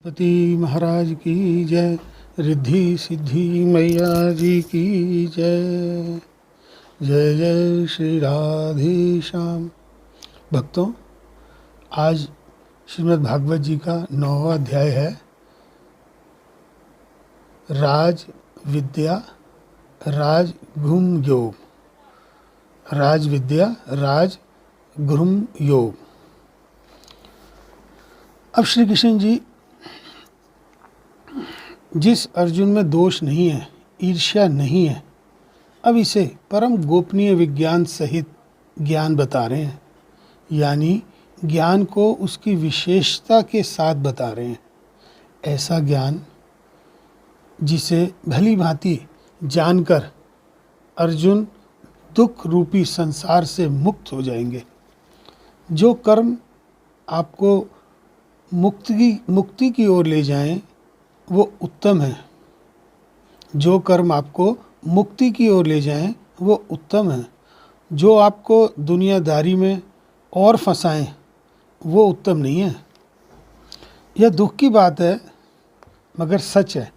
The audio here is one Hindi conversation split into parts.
पति महाराज की जय। रिद्धि सिद्धि मैया जी की जय। जय जय श्री राधे श्याम। भक्तों, आज श्रीमद् भागवत जी का 9वां अध्याय है। राज विद्या राज गुह्म योग। राज विद्या राज गुह्म योग। अब श्री कृष्ण जी जिस अर्जुन में दोष नहीं है, ईर्ष्या नहीं है, अब इसे परम गोपनीय विज्ञान सहित ज्ञान बता रहे हैं। यानी ज्ञान को उसकी विशेषता के साथ बता रहे हैं। ऐसा ज्ञान जिसे भली भांति जानकर अर्जुन दुख रूपी संसार से मुक्त हो जाएंगे। जो कर्म आपको मुक्ति की ओर ले जाएं, वो उत्तम है। जो कर्म आपको मुक्ति की ओर ले जाएं, वो उत्तम है। जो आपको दुनियादारी में और फंसाएं, वो उत्तम नहीं है। यह दुख की बात है मगर सच है।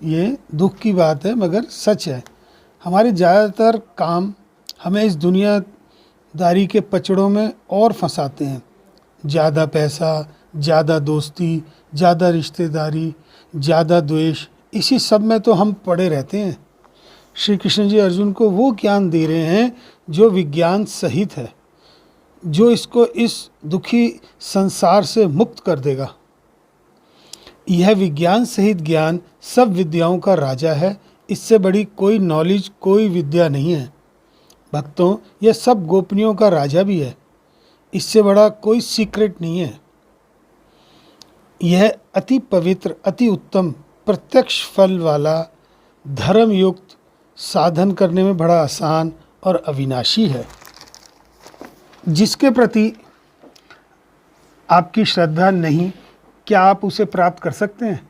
ये दुख की बात है मगर सच है। हमारे ज़्यादातर काम हमें इस दुनियादारी के पचड़ों में और फंसाते हैं। ज़्यादा पैसा, ज़्यादा दोस्ती, ज़्यादा रिश्तेदारी, ज़्यादा द्वेष, इसी सब में तो हम पड़े रहते हैं। श्री कृष्ण जी अर्जुन को वो ज्ञान दे रहे हैं जो विज्ञान सहित है, जो इसको इस दुखी संसार से मुक्त कर देगा। यह विज्ञान सहित ज्ञान सब विद्याओं का राजा है। इससे बड़ी कोई नॉलेज, कोई विद्या नहीं है। भक्तों, यह सब गोपनीयों का राजा भी है। इससे बड़ा कोई सीक्रेट नहीं है। यह अति पवित्र, अति उत्तम, प्रत्यक्ष फल वाला, धर्म युक्त, साधन करने में बड़ा आसान और अविनाशी है। जिसके प्रति आपकी श्रद्धा नहीं, क्या आप उसे प्राप्त कर सकते हैं?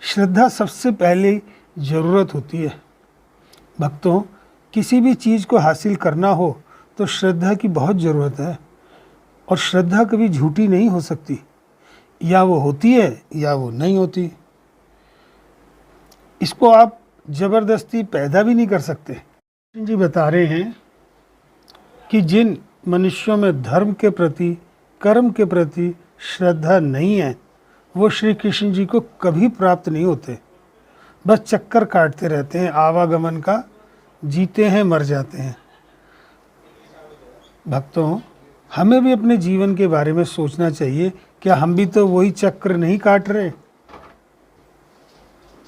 श्रद्धा सबसे पहले ज़रूरत होती है। भक्तों, किसी भी चीज़ को हासिल करना हो तो श्रद्धा की बहुत ज़रूरत है। और श्रद्धा कभी झूठी नहीं हो सकती। या वो होती है या वो नहीं होती। इसको आप ज़बरदस्ती पैदा भी नहीं कर सकते। कृष्ण जी बता रहे हैं कि जिन मनुष्यों में धर्म के प्रति, कर्म के प्रति श्रद्धा नहीं है, वो श्री कृष्ण जी को कभी प्राप्त नहीं होते। बस चक्कर काटते रहते हैं, आवागमन का, जीते हैं मर जाते हैं। भक्तों, हमें भी अपने जीवन के बारे में सोचना चाहिए। क्या हम भी तो वही चक्र नहीं काट रहे?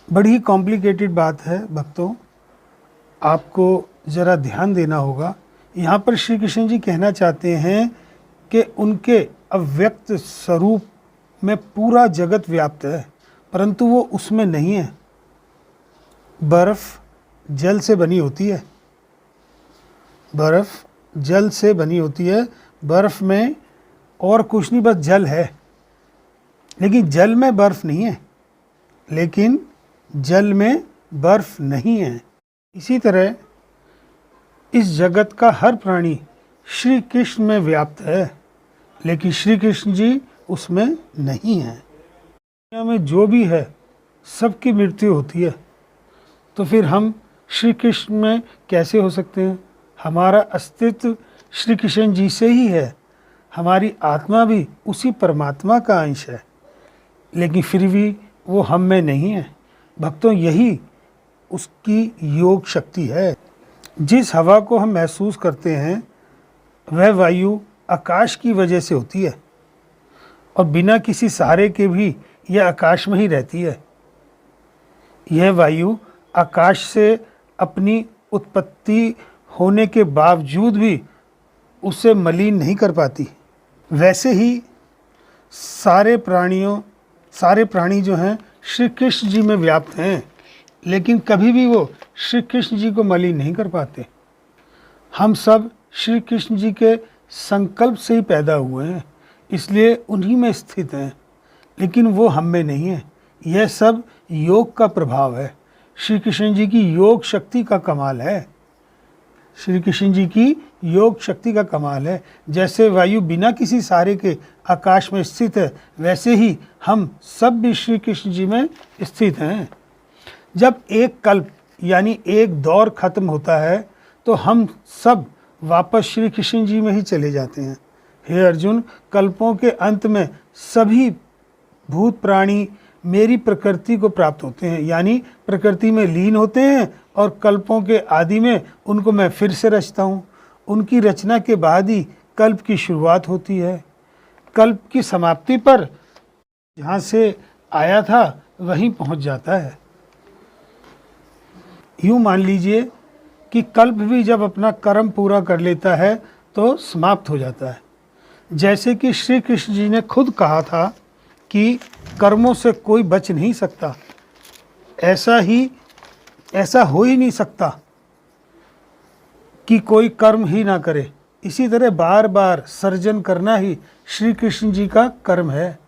बड़ी कॉम्प्लिकेटेड बात है भक्तों, आपको ज़रा ध्यान देना होगा। यहाँ पर श्री कृष्ण जी कहना चाहते हैं कि उनके अव्यक्त स्वरूप में पूरा जगत व्याप्त है, परंतु वो उसमें नहीं है। बर्फ़ जल से बनी होती है। बर्फ़ जल से बनी होती है। बर्फ़ में और कुछ नहीं, बस जल है। लेकिन जल में बर्फ़ नहीं है। लेकिन जल में बर्फ़ नहीं है। इसी तरह इस जगत का हर प्राणी श्री कृष्ण में व्याप्त है, लेकिन श्री कृष्ण जी उसमें नहीं है। दुनिया में जो भी है सबकी मृत्यु होती है। तो फिर हम श्री कृष्ण में कैसे हो सकते हैं? हमारा अस्तित्व श्री कृष्ण जी से ही है। हमारी आत्मा भी उसी परमात्मा का अंश है, लेकिन फिर भी वो हम में नहीं है। भक्तों, यही उसकी योग शक्ति है। जिस हवा को हम महसूस करते हैं, वह वायु आकाश की वजह से होती है, और बिना किसी सहारे के भी यह आकाश में ही रहती है। यह वायु आकाश से अपनी उत्पत्ति होने के बावजूद भी उसे मलिन नहीं कर पाती। वैसे ही सारे प्राणी जो हैं श्री कृष्ण जी में व्याप्त हैं, लेकिन कभी भी वो श्री कृष्ण जी को मलिन नहीं कर पाते। हम सब श्री कृष्ण जी के संकल्प से ही पैदा हुए हैं, इसलिए उन्हीं में स्थित हैं, लेकिन वो हम में नहीं है। यह सब योग का प्रभाव है। श्री कृष्ण जी की योग शक्ति का कमाल है। श्री कृष्ण जी की योग शक्ति का कमाल है। जैसे वायु बिना किसी सहारे के आकाश में स्थित है, वैसे ही हम सब भी श्री कृष्ण जी में स्थित हैं। जब एक कल्प यानी एक दौर खत्म होता है तो हम सब वापस श्री कृष्ण जी में ही चले जाते हैं। हे अर्जुन, कल्पों के अंत में सभी भूत प्राणी मेरी प्रकृति को प्राप्त होते हैं, यानी प्रकृति में लीन होते हैं, और कल्पों के आदि में उनको मैं फिर से रचता हूँ। उनकी रचना के बाद ही कल्प की शुरुआत होती है। कल्प की समाप्ति पर जहाँ से आया था वहीं पहुँच जाता है। यूँ मान लीजिए कि कल्प भी जब अपना कर्म पूरा कर लेता है तो समाप्त हो जाता है। जैसे कि श्री कृष्ण जी ने खुद कहा था कि कर्मों से कोई बच नहीं सकता, ऐसा हो ही नहीं सकता कि कोई कर्म ही ना करे। इसी तरह बार बार सर्जन करना ही श्री कृष्ण जी का कर्म है।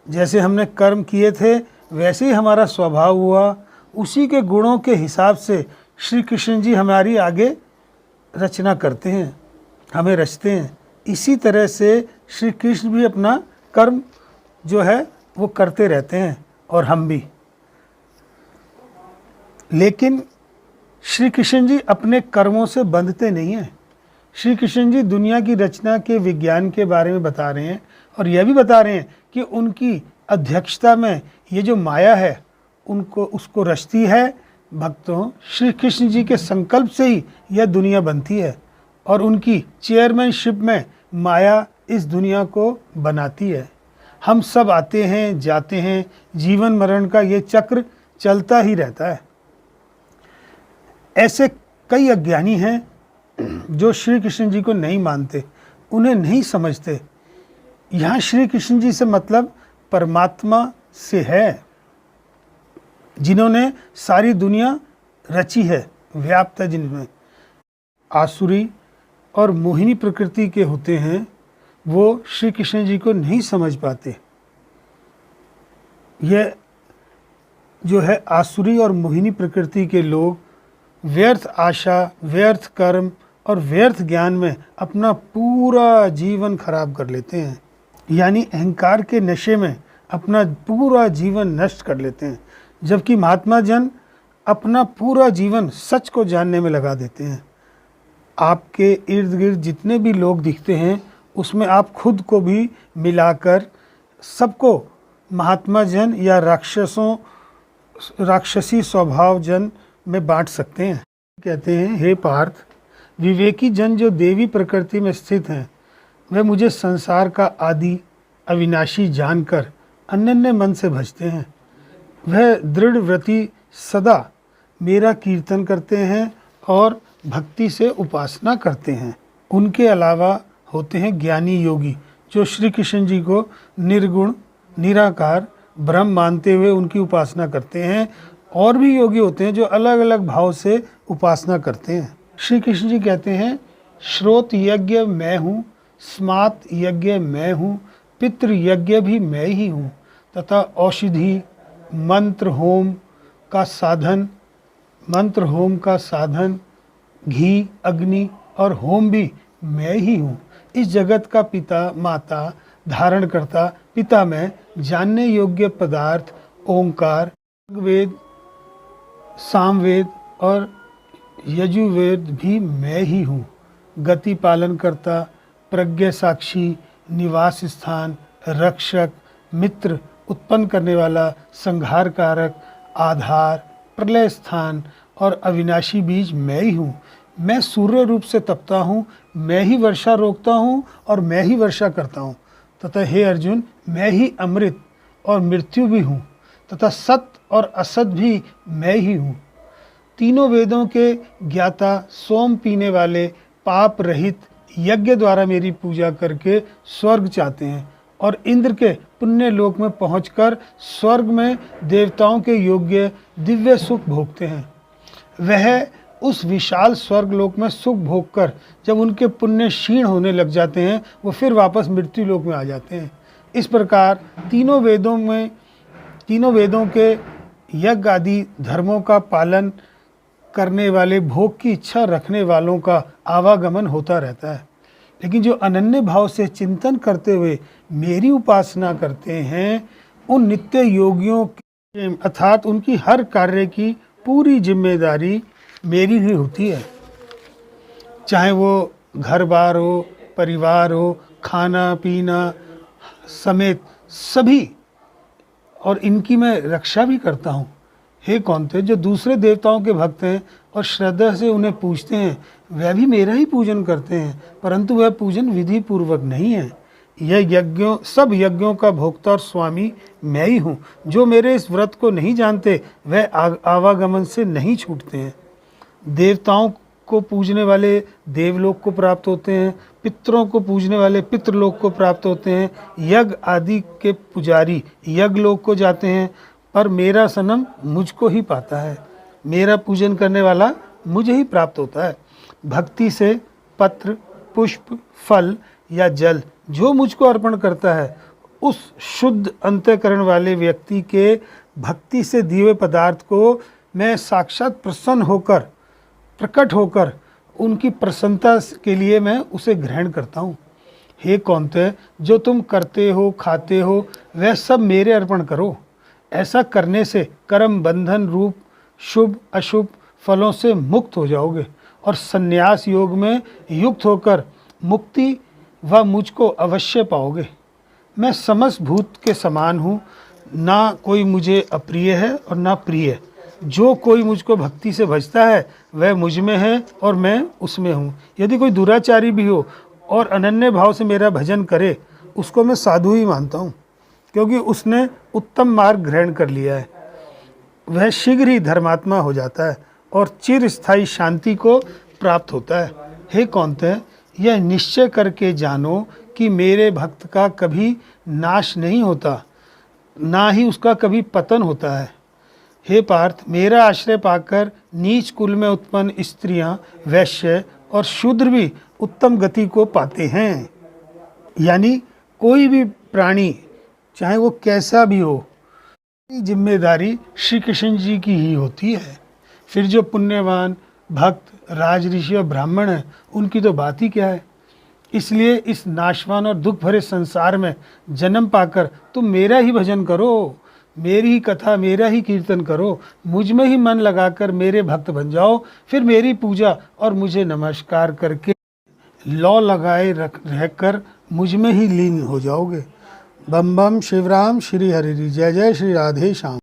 जैसे हमने कर्म किए थे वैसे ही हमारा स्वभाव हुआ, उसी के गुणों के हिसाब से श्री कृष्ण जी हमारी आगे रचना करते हैं, हमें रचते हैं। इसी तरह से श्री कृष्ण भी अपना कर्म जो है वो करते रहते हैं, और हम भी। लेकिन श्री कृष्ण जी अपने कर्मों से बंधते नहीं हैं। श्री कृष्ण जी दुनिया की रचना के विज्ञान के बारे में बता रहे हैं, और यह भी बता रहे हैं कि उनकी अध्यक्षता में ये जो माया है उसको रचती है। भक्तों, श्री कृष्ण जी के संकल्प से ही यह दुनिया बनती है, और उनकी चेयरमैनशिप में माया इस दुनिया को बनाती है। हम सब आते हैं जाते हैं, जीवन मरण का ये चक्र चलता ही रहता है। ऐसे कई अज्ञानी हैं जो श्री कृष्ण जी को नहीं मानते, उन्हें नहीं समझते। यहाँ श्री कृष्ण जी से मतलब परमात्मा से है, जिन्होंने सारी दुनिया रची है, व्याप्त है जिनमें। आसुरी और मोहिनी प्रकृति के होते हैं, वो श्री कृष्ण जी को नहीं समझ पाते। यह जो है आसुरी और मोहिनी प्रकृति के लोग व्यर्थ आशा, व्यर्थ कर्म और व्यर्थ ज्ञान में अपना पूरा जीवन खराब कर लेते हैं, यानी अहंकार के नशे में अपना पूरा जीवन नष्ट कर लेते हैं। जबकि महात्मा जन अपना पूरा जीवन सच को जानने में लगा देते हैं। आपके इर्द गिर्द जितने भी लोग दिखते हैं उसमें आप खुद को भी मिलाकर सबको महात्मा जन या राक्षसी स्वभाव जन में बांट सकते हैं। कहते हैं, हे पार्थ, विवेकी जन जो देवी प्रकृति में स्थित हैं, वह मुझे संसार का आदि अविनाशी जानकर अनन्य मन से भजते हैं। वह दृढ़ व्रति सदा मेरा कीर्तन करते हैं और भक्ति से उपासना करते हैं। उनके अलावा होते हैं ज्ञानी योगी, जो श्री कृष्ण जी को निर्गुण निराकार ब्रह्म मानते हुए उनकी उपासना करते हैं। और भी योगी होते हैं जो अलग अलग भाव से उपासना करते हैं। श्री कृष्ण जी कहते हैं, श्रोत यज्ञ मैं हूँ, स्मात यज्ञ मैं हूँ, पितृ यज्ञ भी मैं ही हूँ, तथा औषधि मंत्र होम का साधन घी अग्नि और होम भी मैं ही हूँ। इस जगत का पिता माता धारण करता पिता मैं, जानने योग्य पदार्थ ओंकार, वेद सामवेद और यजुर्वेद भी मैं ही हूँ। गति पालन करता, प्रज्ञा साक्षी, निवास स्थान, रक्षक, मित्र, उत्पन्न करने वाला, संहार कारक, आधार, प्रलय स्थान और अविनाशी बीज मैं ही हूँ। मैं सूर्य रूप से तपता हूँ, मैं ही वर्षा रोकता हूँ और मैं ही वर्षा करता हूँ। तथा हे अर्जुन, मैं ही अमृत और मृत्यु भी हूँ, तथा सत्य और असत भी मैं ही हूँ। तीनों वेदों के ज्ञाता, सोम पीने वाले, पाप रहित, यज्ञ द्वारा मेरी पूजा करके स्वर्ग चाहते हैं और इंद्र के पुण्य लोक में पहुंचकर स्वर्ग में देवताओं के योग्य दिव्य सुख भोगते हैं। वह उस विशाल स्वर्ग लोक में सुख भोगकर जब उनके पुण्य क्षीण होने लग जाते हैं, वो फिर वापस मृत्यु लोक में आ जाते हैं। इस प्रकार तीनों वेदों के यज्ञ आदि धर्मों का पालन करने वाले, भोग की इच्छा रखने वालों का आवागमन होता रहता है। लेकिन जो अनन्य भाव से चिंतन करते हुए मेरी उपासना करते हैं, उन नित्य योगियों के अर्थात उनकी हर कार्य की पूरी जिम्मेदारी मेरी ही होती है। चाहे वो घर बार हो, परिवार हो, खाना पीना समेत सभी, और इनकी मैं रक्षा भी करता हूँ। हे कौन्ते, जो दूसरे देवताओं के भक्त हैं और श्रद्धा से उन्हें पूजते हैं, वह भी मेरा ही पूजन करते हैं, परंतु वह पूजन विधि पूर्वक नहीं है। यह सब यज्ञों का भोक्ता और स्वामी मैं ही हूँ। जो मेरे इस व्रत को नहीं जानते वह आवागमन से नहीं छूटते हैं। देवताओं को पूजने वाले देवलोक को प्राप्त होते हैं, पितरों को पूजने वाले पितृलोक को प्राप्त होते हैं, यज्ञ आदि के पुजारी यज्ञलोक को जाते हैं, पर मेरा सनम मुझको ही पाता है। मेरा पूजन करने वाला मुझे ही प्राप्त होता है। भक्ति से पत्र, पुष्प, फल या जल जो मुझको अर्पण करता है, उस शुद्ध अंतःकरण वाले व्यक्ति के भक्ति से दिए हुए पदार्थ को मैं साक्षात प्रसन्न होकर, प्रकट होकर उनकी प्रसन्नता के लिए मैं उसे ग्रहण करता हूँ। हे कौन्ते, जो तुम करते हो, खाते हो, वह सब मेरे अर्पण करो। ऐसा करने से कर्म बंधन रूप शुभ अशुभ फलों से मुक्त हो जाओगे और संन्यास योग में युक्त होकर मुक्ति व मुझको अवश्य पाओगे। मैं समस्त भूत के समान हूँ, ना कोई मुझे अप्रिय है और ना प्रिय। जो कोई मुझको भक्ति से भजता है वह मुझ में है और मैं उसमें हूँ। यदि कोई दुराचारी भी हो और अनन्य भाव से मेरा भजन करे, उसको मैं साधु ही मानता हूँ, क्योंकि उसने उत्तम मार्ग ग्रहण कर लिया है। वह शीघ्र ही धर्मात्मा हो जाता है और चिरस्थायी शांति को प्राप्त होता है। हे कौन्ते, यह निश्चय करके जानो कि मेरे भक्त का कभी नाश नहीं होता, ना ही उसका कभी पतन होता है। हे पार्थ, मेरा आश्रय पाकर नीच कुल में उत्पन्न स्त्रियां, वैश्य और शूद्र भी उत्तम गति को पाते हैं। यानी कोई भी प्राणी, चाहे वो कैसा भी हो, जिम्मेदारी श्री कृष्ण जी की ही होती है। फिर जो पुण्यवान भक्त, राज ऋषि और ब्राह्मण हैं, उनकी तो बात ही क्या है। इसलिए इस नाशवान और दुख भरे संसार में जन्म पाकर तुम मेरा ही भजन करो, मेरी ही कथा, मेरा ही कीर्तन करो, मुझ में ही मन लगाकर मेरे भक्त बन जाओ। फिर मेरी पूजा और मुझे नमस्कार करके लौ लगाए रहकर मुझ में ही लीन हो जाओगे। बम बम शिवराम श्री हरि, जय जय श्री राधे श्याम।